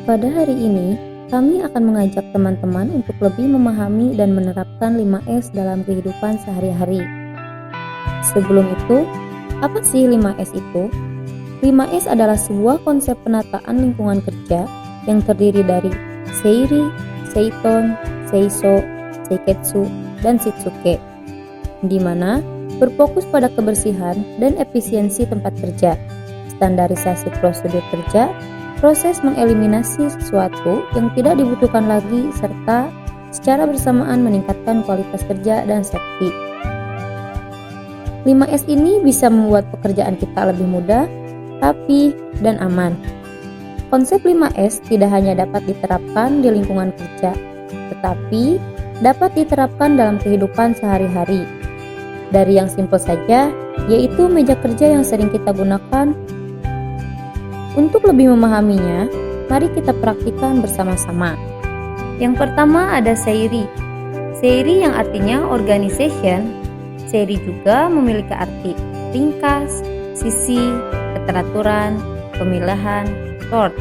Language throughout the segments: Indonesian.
Pada hari ini, kami akan mengajak teman-teman untuk lebih memahami dan menerapkan 5S dalam kehidupan sehari-hari. Sebelum itu, apa sih 5S itu? 5S adalah sebuah konsep penataan lingkungan kerja yang terdiri dari Seiri, Seiton, Seiso, Seiketsu, dan Shitsuke, di mana berfokus pada kebersihan dan efisiensi tempat kerja, standarisasi prosedur kerja, proses mengeliminasi sesuatu yang tidak dibutuhkan lagi, serta secara bersamaan meningkatkan kualitas kerja dan safety. 5S ini bisa membuat pekerjaan kita lebih mudah, rapi, dan aman. Konsep 5S tidak hanya dapat diterapkan di lingkungan kerja, tetapi dapat diterapkan dalam kehidupan sehari-hari. Dari yang simpel saja, yaitu meja kerja yang sering kita gunakan. Untuk lebih memahaminya, mari kita praktikkan bersama-sama. Yang pertama ada Seiri. Seiri yang artinya organization. Seiri juga memiliki arti ringkas, sisi, keteraturan, pemilahan, sort.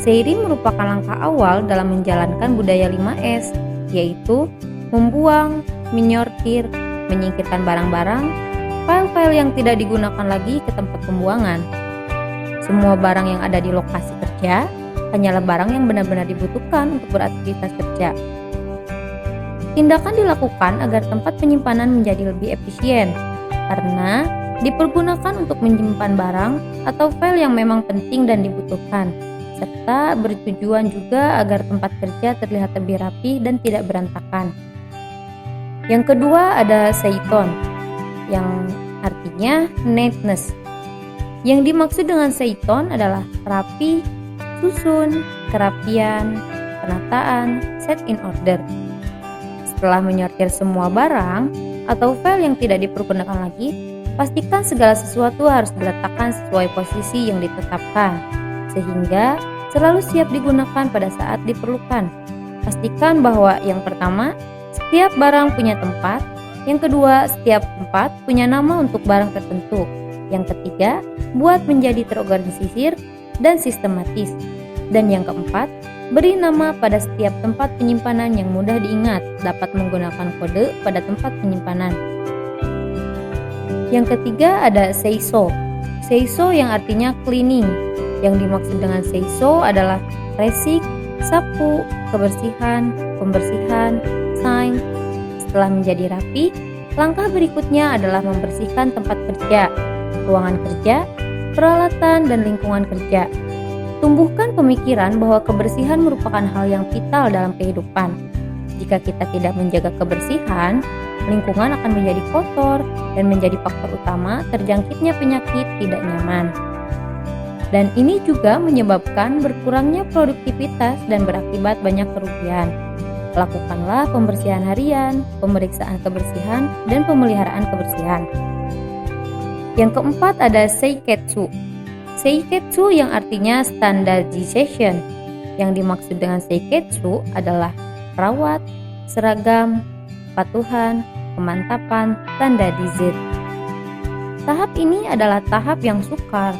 Seiri merupakan langkah awal dalam menjalankan budaya 5S, yaitu membuang, menyortir, menyingkirkan barang-barang, file-file yang tidak digunakan lagi ke tempat pembuangan. Semua barang yang ada di lokasi kerja hanyalah barang yang benar-benar dibutuhkan untuk beraktivitas kerja. Tindakan dilakukan agar tempat penyimpanan menjadi lebih efisien, karena dipergunakan untuk menyimpan barang atau file yang memang penting dan dibutuhkan, serta bertujuan juga agar tempat kerja terlihat lebih rapi dan tidak berantakan. Yang kedua ada Seiton, yang artinya neatness. Yang dimaksud dengan Seiton adalah rapi, susun, kerapian, penataan, set in order. Setelah menyortir semua barang atau file yang tidak dipergunakan lagi, pastikan segala sesuatu harus diletakkan sesuai posisi yang ditetapkan, sehingga selalu siap digunakan pada saat diperlukan. Pastikan bahwa yang pertama, setiap barang punya tempat. Yang kedua, setiap tempat punya nama untuk barang tertentu. Yang ketiga, buat menjadi terorganisir dan sistematis. Dan yang keempat, beri nama pada setiap tempat penyimpanan yang mudah diingat, dapat menggunakan kode pada tempat penyimpanan. Yang ketiga ada Seiso. Seiso yang artinya cleaning. Yang dimaksud dengan Seiso adalah resik, sapu, kebersihan, pembersihan, sign. Setelah menjadi rapi, langkah berikutnya adalah membersihkan tempat kerja, ruangan kerja, peralatan, dan lingkungan kerja. Tumbuhkan pemikiran bahwa kebersihan merupakan hal yang vital dalam kehidupan. Jika kita tidak menjaga kebersihan, lingkungan akan menjadi kotor dan menjadi faktor utama terjangkitnya penyakit tidak nyaman. Dan ini juga menyebabkan berkurangnya produktivitas dan berakibat banyak kerugian. Lakukanlah pembersihan harian, pemeriksaan kebersihan, dan pemeliharaan kebersihan. Yang keempat ada Seiketsu. Seiketsu yang artinya standardization. Yang dimaksud dengan Seiketsu adalah rawat, seragam, kepatuhan, kemantapan, standardized. Tahap ini adalah tahap yang sukar.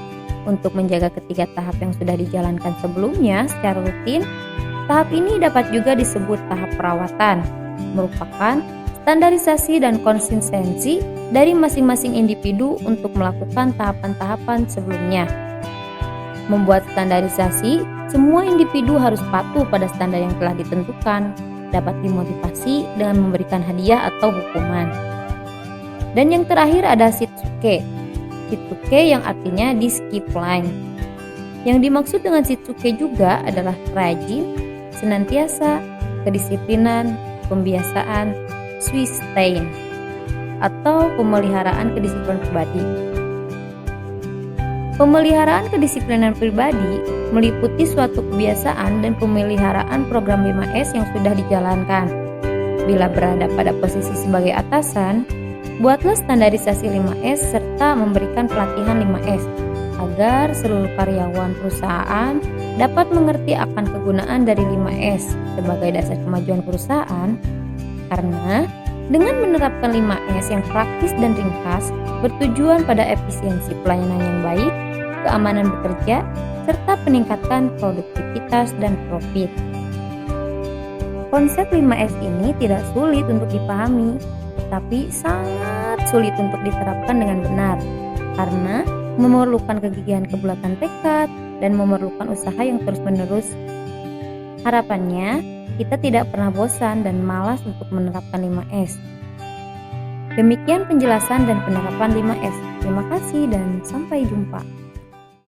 Untuk menjaga ketiga tahap yang sudah dijalankan sebelumnya secara rutin, tahap ini dapat juga disebut tahap perawatan, merupakan standarisasi dan konsistensi dari masing-masing individu untuk melakukan tahapan-tahapan sebelumnya. Membuat standarisasi, semua individu harus patuh pada standar yang telah ditentukan, dapat dimotivasi dengan memberikan hadiah atau hukuman. Dan yang terakhir ada Shitsuke. Shitsuke yang artinya discipline. Yang dimaksud dengan Shitsuke juga adalah rajin, senantiasa, kedisiplinan, pembiasaan, sustain, atau pemeliharaan kedisiplinan pribadi. Pemeliharaan kedisiplinan pribadi meliputi suatu kebiasaan dan pemeliharaan program 5S yang sudah dijalankan. Bila berada pada posisi sebagai atasan, buatlah standarisasi 5S serta memberikan pelatihan 5S agar seluruh karyawan perusahaan dapat mengerti akan kegunaan dari 5S sebagai dasar kemajuan perusahaan. Karena dengan menerapkan 5S yang praktis dan ringkas bertujuan pada efisiensi pelayanan yang baik, keamanan bekerja, serta peningkatan produktivitas dan profit. Konsep 5S ini tidak sulit untuk dipahami, tapi sangat sulit untuk diterapkan dengan benar, karena memerlukan kegigihan kebulatan tekad dan memerlukan usaha yang terus-menerus. Harapannya, kita tidak pernah bosan dan malas untuk menerapkan 5S. Demikian penjelasan dan penerapan 5S. Terima kasih dan sampai jumpa.